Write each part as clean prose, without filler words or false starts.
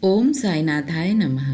ओम साईनाथाय नमः।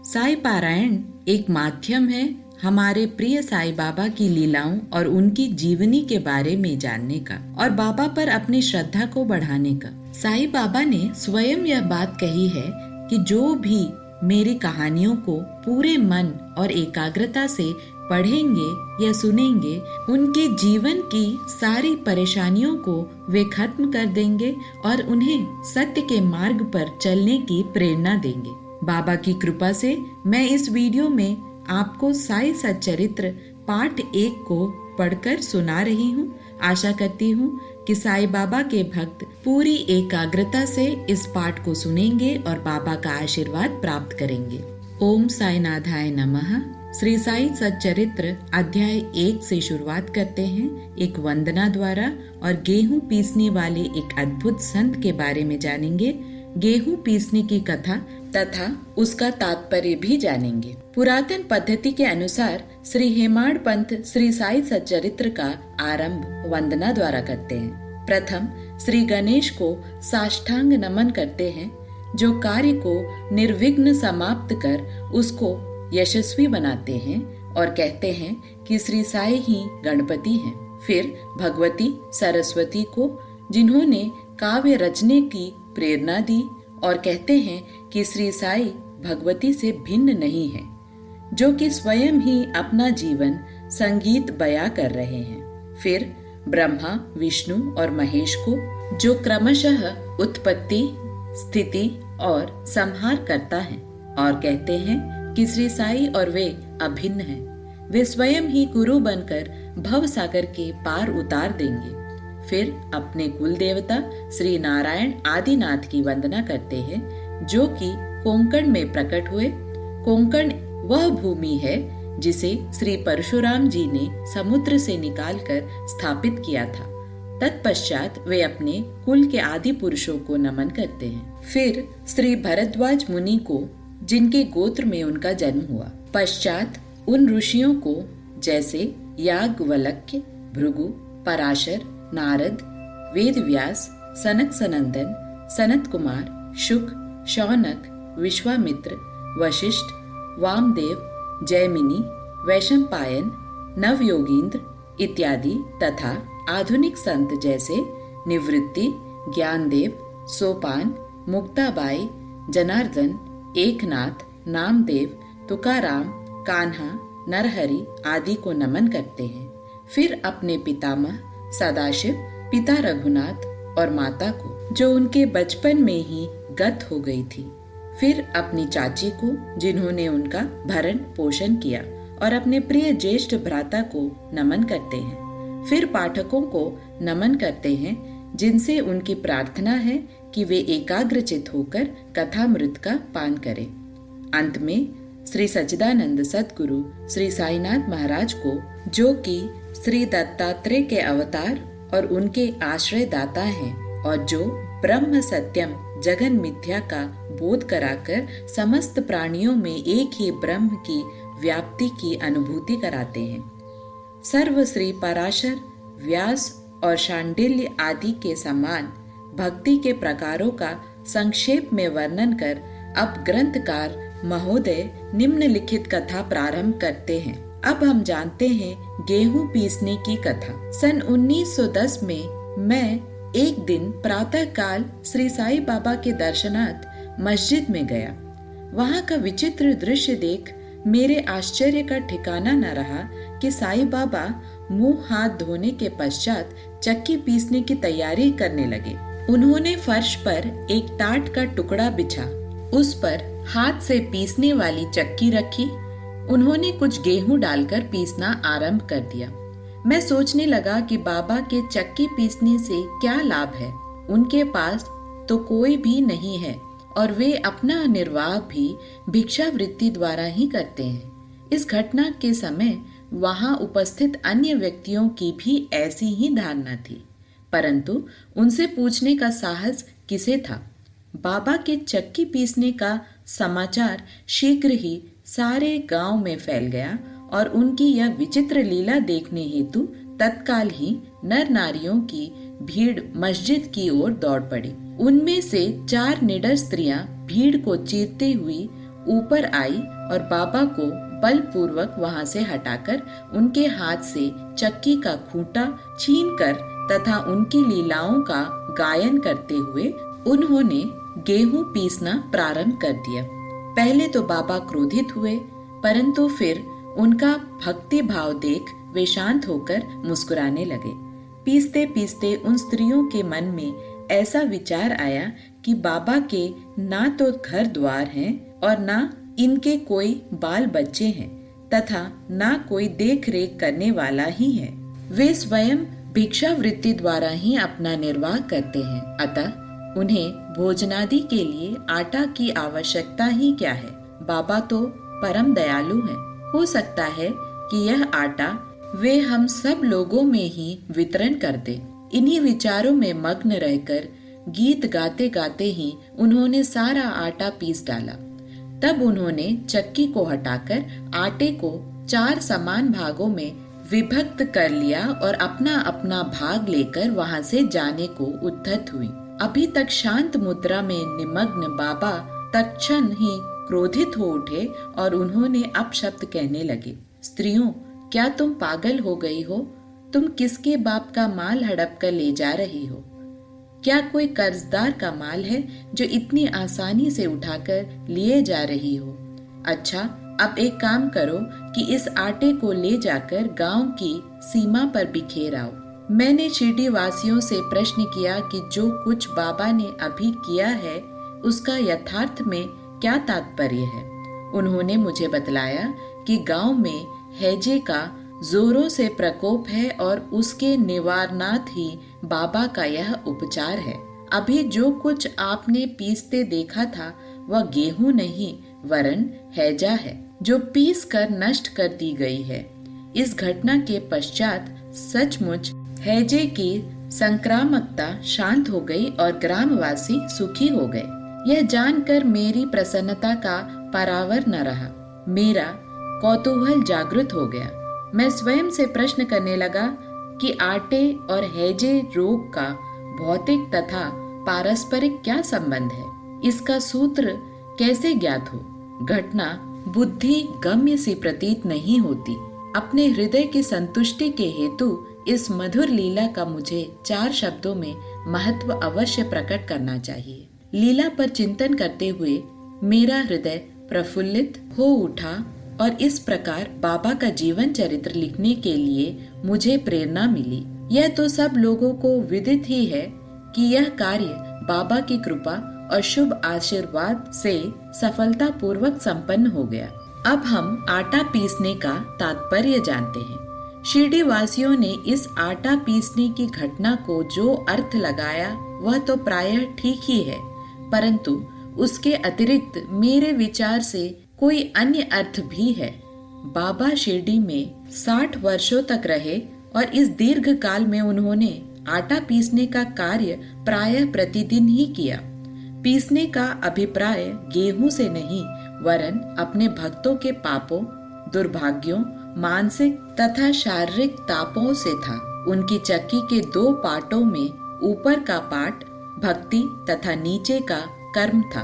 साई पारायण एक माध्यम है हमारे प्रिय साईं बाबा की लीलाओं और उनकी जीवनी के बारे में जानने का और बाबा पर अपनी श्रद्धा को बढ़ाने का। साईं बाबा ने स्वयं यह बात कही है कि जो भी मेरी कहानियों को पूरे मन और एकाग्रता से पढ़ेंगे या सुनेंगे, उनके जीवन की सारी परेशानियों को वे खत्म कर देंगे और उन्हें सत्य के मार्ग पर चलने की प्रेरणा देंगे। बाबा की कृपा से मैं इस वीडियो में आपको साई सच्चरित्र पाठ 1 को पढ़कर सुना रही हूँ। आशा करती हूँ कि साईं बाबा के भक्त पूरी एकाग्रता से इस पाठ को सुनेंगे और बाबा का आशीर्वाद प्राप्त करेंगे। ओम साईनाथाय नमः। श्री साई सच्चरित्र अध्याय 1 से शुरुआत करते हैं एक वंदना द्वारा और गेहूं पीसने वाले एक अद्भुत संत के बारे में जानेंगे। गेहूं पीसने की कथा तथा उसका तात्पर्य भी जानेंगे। पुरातन पद्धति के अनुसार श्री हेमाड़ पंथ श्री साई सच्चरित्र का आरंभ वंदना द्वारा करते हैं। प्रथम श्री गणेश को साष्टांग नमन करते हैं, जो कार्य को निर्विघ्न समाप्त कर उसको यशस्वी बनाते हैं और कहते हैं कि श्री साई ही गणपति हैं। फिर भगवती सरस्वती को, जिन्होंने काव्य रचने की प्रेरणा दी, और कहते हैं कि श्री साई भगवती से भिन्न नहीं है, जो कि स्वयं ही अपना जीवन संगीत बयां कर रहे हैं। फिर ब्रह्मा, विष्णु और महेश को, जो क्रमशः उत्पत्ति, स्थिति और संहार करता है, और कहते हैं कि श्री साई और वे अभिन्न हैं। वे स्वयं ही गुरु बनकर भव सागर के पार उतार देंगे। फिर अपने कुल देवता श्री नारायण आदिनाथ की वंदना करते हैं, जो कि कोंकण में प्रकट हुए। कोंकण वह भूमि है जिसे श्री परशुराम जी ने समुद्र से निकालकर स्थापित किया था। तत्पश्चात वे अपने कुल के आदि पुरुषों को नमन करते हैं। फिर श्री भरद्वाज मुनि को, जिनके गोत्र में उनका जन्म हुआ। पश्चात उन ऋषियों को, जैसे याज्ञवल्क्य, भृगु, पराशर, नारद, वेदव्यास, सनक सनंदन, सनत कुमार, शुक, शौनक, विश्वामित्र, वशिष्ठ, वामदेव, जैमिनी, वैशंपायन, नवयोगींद्र इत्यादि तथा आधुनिक संत जैसे निवृत्ति, ज्ञानदेव, सोपान, मुक्ताबाई, जनार्दन, एकनाथ, नामदेव, तुकाराम, कान्हा, नरहरि आदि को नमन करते हैं। फिर अपने पितामह सदाशिव, पिता रघुनाथ और माता को, जो उनके बचपन में ही गत हो गई थी। फिर अपनी चाची को, जिन्होंने उनका भरण पोषण किया, और अपने प्रिय ज्येष्ठ भ्राता को नमन करते हैं। फिर पाठकों को नमन करते हैं, जिनसे उनकी प्रार्थना है कि वे एकाग्रचित होकर कथामृत का पान करें। अंत में श्री सच्चिदानंद सद्गुरु श्री साईनाथ महाराज को, जो कि श्री दत्तात्रेय के अवतार और उनके आश्रय दाता हैं, और जो ब्रह्म सत्यम जगन मिथ्या का बोध कराकर समस्त प्राणियों में एक ही ब्रह्म की व्याप्ति की अनुभूति कराते हैं। सर्व श्री पराशर, व्यास और शांडिल्य आदि के समान भक्ति के प्रकारों का संक्षेप में वर्णन कर अब ग्रंथकार महोदय निम्नलिखित कथा प्रारंभ करते हैं। अब हम जानते हैं गेहूं पीसने की कथा। सन 1910 में मैं एक दिन प्रातः काल श्री साईं बाबा के दर्शनार्थ मस्जिद में गया। वहां का विचित्र दृश्य देख मेरे आश्चर्य का ठिकाना न रहा कि साईं बाबा मुंह हाथ धोने के पश्चात चक्की पीसने की तैयारी करने लगे। उन्होंने फर्श पर एक टाट का टुकड़ा बिछा, उस पर हाथ से पीसने वाली चक्की रखी। उन्होंने कुछ गेहूं डालकर पीसना आरंभ कर दिया। मैं सोचने लगा कि बाबा के चक्की पीसने से क्या लाभ है। उनके पास तो कोई भी नहीं है और वे अपना निर्वाह भी भिक्षावृत्ति द्वारा ही करते हैं। इस घटना के समय वहां उपस्थित अन्य व्यक्तियों की भी ऐसी ही धारणा थी, परंतु उनसे पूछने का साहस किसे था। बाबा के चक्की पीसने का समाचार शीघ्र ही सारे गांव में फैल गया और उनकी यह विचित्र लीला देखने हेतु तत्काल ही नर नारियों की भीड़ मस्जिद की ओर दौड़ पड़ी। उनमें से 4 निडर स्त्रियां भीड़ को चीरते हुई ऊपर आई और बाबा को बलपूर्वक वहां से हटाकर उनके हाथ से चक्की का खूंटा छीनकर तथा उनकी लीलाओं का गायन करते हुए उन्होंने गेहूं पीसना प्रारंभ कर दिया। पहले तो बाबा क्रोधित हुए, परंतु फिर उनका भक्ति भाव देख वे शांत होकर मुस्कुराने लगे। पीसते पीसते उन स्त्रियों के मन में ऐसा विचार आया कि बाबा के ना तो घर द्वार हैं और ना इनके कोई बाल बच्चे हैं तथा ना कोई देख रेख करने वाला ही है। वे स्वयं भिक्षावृत्ति द्वारा ही अपना निर्वाह करते हैं, अतः उन्हें भोजनादि के लिए आटा की आवश्यकता ही क्या है। बाबा तो परम दयालु हैं। हो सकता है कि यह आटा वे हम सब लोगों में ही वितरण कर दे। इन्हीं विचारों में मग्न रहकर गीत गाते गाते ही उन्होंने सारा आटा पीस डाला। तब उन्होंने चक्की को हटाकर आटे को 4 समान भागों में विभक्त कर लिया और अपना अपना भाग लेकर वहां से जाने को उद्यत हुई। अभी तक शांत मुद्रा में निमग्न बाबा तत्क्षण ही क्रोधित हो उठे और उन्होंने अपशब्द कहने लगे, स्त्रियों, क्या तुम पागल हो गई हो? तुम किसके बाप का माल हड़प कर ले जा रही हो? क्या कोई कर्जदार का माल है जो इतनी आसानी से उठाकर लिए जा रही हो? अच्छा, अब एक काम करो कि इस आटे को ले जाकर गांव की सीमा पर बिखेर आओ। मैंने शिरडी वासियों से प्रश्न किया कि जो कुछ बाबा ने अभी किया है उसका यथार्थ में क्या तात्पर्य है। उन्होंने मुझे बतलाया कि गांव में हैजे का जोरों से प्रकोप है और उसके निवारणार्थ ही बाबा का यह उपचार है। अभी जो कुछ आपने पीसते देखा था वह गेहूं नहीं वरन हैजा है, जो पीस कर नष्ट कर दी गई है। इस घटना के पश्चात सचमुच हैजे की संक्रामकता शांत हो गई और ग्रामवासी सुखी हो गए। यह जानकर मेरी प्रसन्नता का परावर न रहा। मेरा कौतूहल जागृत हो गया। मैं स्वयं से प्रश्न करने लगा कि आटे और हैजे रोग का भौतिक तथा पारस्परिक क्या संबंध है? इसका सूत्र कैसे ज्ञात हो? घटना बुद्धि गम्य सी प्रतीत नहीं होती। अपने हृदय की संतुष्टि के हेतु इस मधुर लीला का मुझे 4 शब्दों में महत्व अवश्य प्रकट करना चाहिए। लीला पर चिंतन करते हुए मेरा हृदय प्रफुल्लित हो उठा और इस प्रकार बाबा का जीवन चरित्र लिखने के लिए मुझे प्रेरणा मिली। यह तो सब लोगों को विदित ही है कि यह कार्य बाबा की कृपा और शुभ आशीर्वाद से सफलता पूर्वक संपन्न हो गया। अब हम आटा पीसने का तात्पर्य जानते हैं। शिरडी वासियों ने इस आटा पीसने की घटना को जो अर्थ लगाया वह तो प्रायः ठीक ही है, परंतु उसके अतिरिक्त मेरे विचार से कोई अन्य अर्थ भी है। बाबा शिरडी में 60 वर्षों तक रहे और इस दीर्घ काल में उन्होंने आटा पीसने का कार्य प्रायः प्रतिदिन ही किया। पीसने का अभिप्राय गेहूं से नहीं वरन अपने भक्तों के पापों, दुर्भाग्यों, मानसिक तथा शारीरिक तापों से था। उनकी चक्की के 2 पाटों में ऊपर का पाट भक्ति तथा नीचे का कर्म था।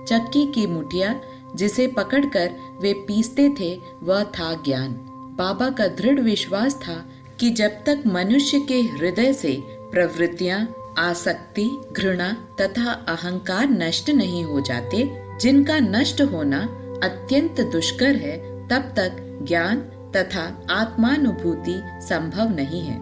चक्की की मुठिया जिसे पकड़कर वे पीसते थे वह था ज्ञान। बाबा का दृढ़ विश्वास था कि जब तक मनुष्य के हृदय से प्रवृत्तियां, आसक्ति, घृणा तथा अहंकार नष्ट नहीं हो जाते, जिनका नष्ट होना अत्यंत दुष्कर है, तब तक ज्ञान तथा आत्मानुभूति संभव नहीं है।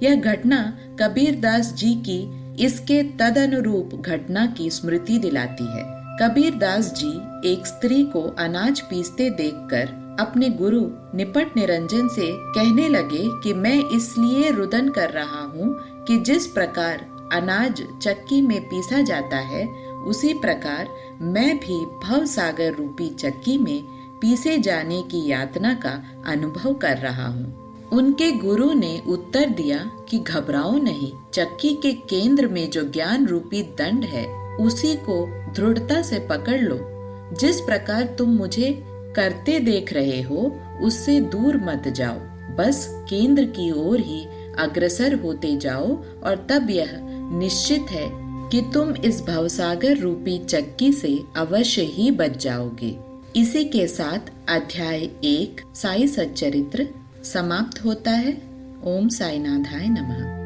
यह घटना कबीरदास जी की इसके तदनुरूप घटना की स्मृति दिलाती है। कबीरदास जी एक स्त्री को अनाज पीसते देखकर अपने गुरु निपट निरंजन से कहने लगे कि मैं इसलिए रुदन कर रहा हूँ कि जिस प्रकार अनाज चक्की में पीसा जाता है, उसी प्रकार मैं भी भव सागर रूपी चक्की में पीसे जाने की यातना का अनुभव कर रहा हूँ। उनके गुरु ने उत्तर दिया कि घबराओ नहीं, चक्की के केंद्र में जो ज्ञान रूपी दंड है उसी को दृढ़ता से पकड़ लो। जिस प्रकार तुम मुझे करते देख रहे हो उससे दूर मत जाओ, बस केंद्र की ओर ही अग्रसर होते जाओ और तब यह निश्चित है कि तुम इस भवसागर रूपी चक्की से अवश्य ही बच जाओगे। इसी के साथ अध्याय 1 साई सच्चरित्र समाप्त होता है। ओम साईनाथाय नमः।